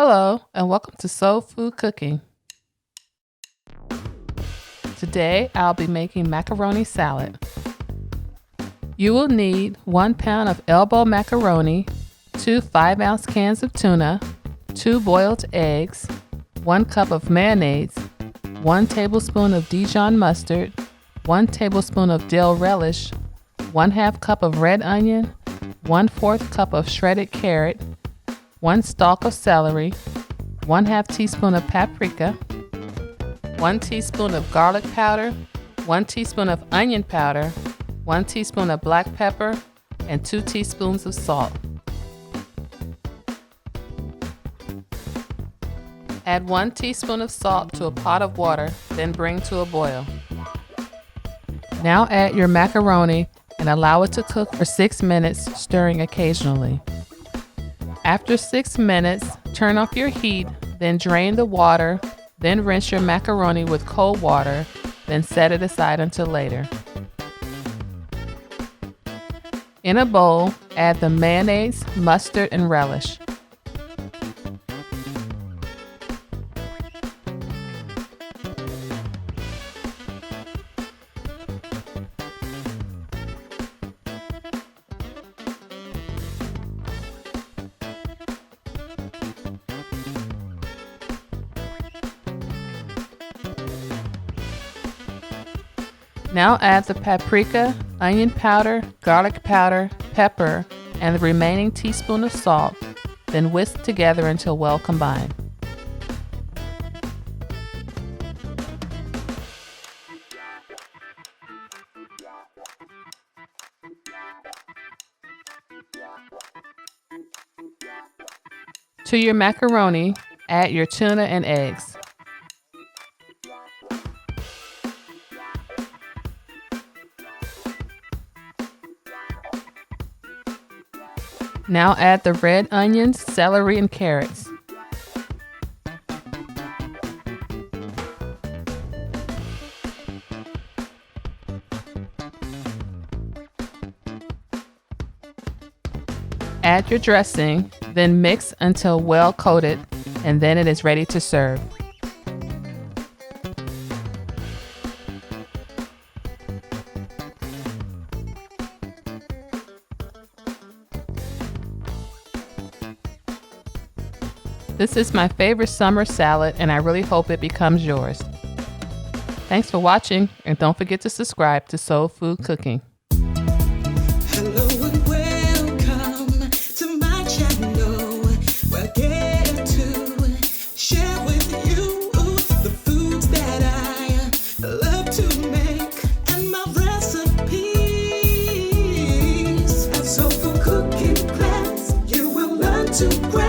Hello, and welcome to Soul Food Cooking. Today, I'll be making macaroni salad. You will need 1 pound of elbow macaroni, 2 5-ounce cans of tuna, 2 boiled eggs, 1 cup of mayonnaise, 1 tablespoon of Dijon mustard, 1 tablespoon of dill relish, 1/2 cup of red onion, 1/4 cup of shredded carrot, 1 stalk of celery, 1/2 teaspoon of paprika, 1 teaspoon of garlic powder, 1 teaspoon of onion powder, 1 teaspoon of black pepper, and 2 teaspoons of salt. Add 1 teaspoon of salt to a pot of water, then bring to a boil. Now add your macaroni and allow it to cook for 6 minutes, stirring occasionally. After 6 minutes, turn off your heat, then drain the water, then rinse your macaroni with cold water, then set it aside until later. In a bowl, add the mayonnaise, mustard, and relish. Now add the paprika, onion powder, garlic powder, pepper, and the remaining teaspoon of salt, then whisk together until well combined. To your macaroni, add your tuna and eggs. Now add the red onions, celery, and carrots. Add your dressing, then mix until well coated, and then it is ready to serve. This is my favorite summer salad, and I really hope it becomes yours. Thanks for watching, and don't forget to subscribe to Soul Food Cooking. Hello and welcome to my channel, where I get to share with you the foods that I love to make and my recipes. At Soul Food Cooking class, you will learn to craft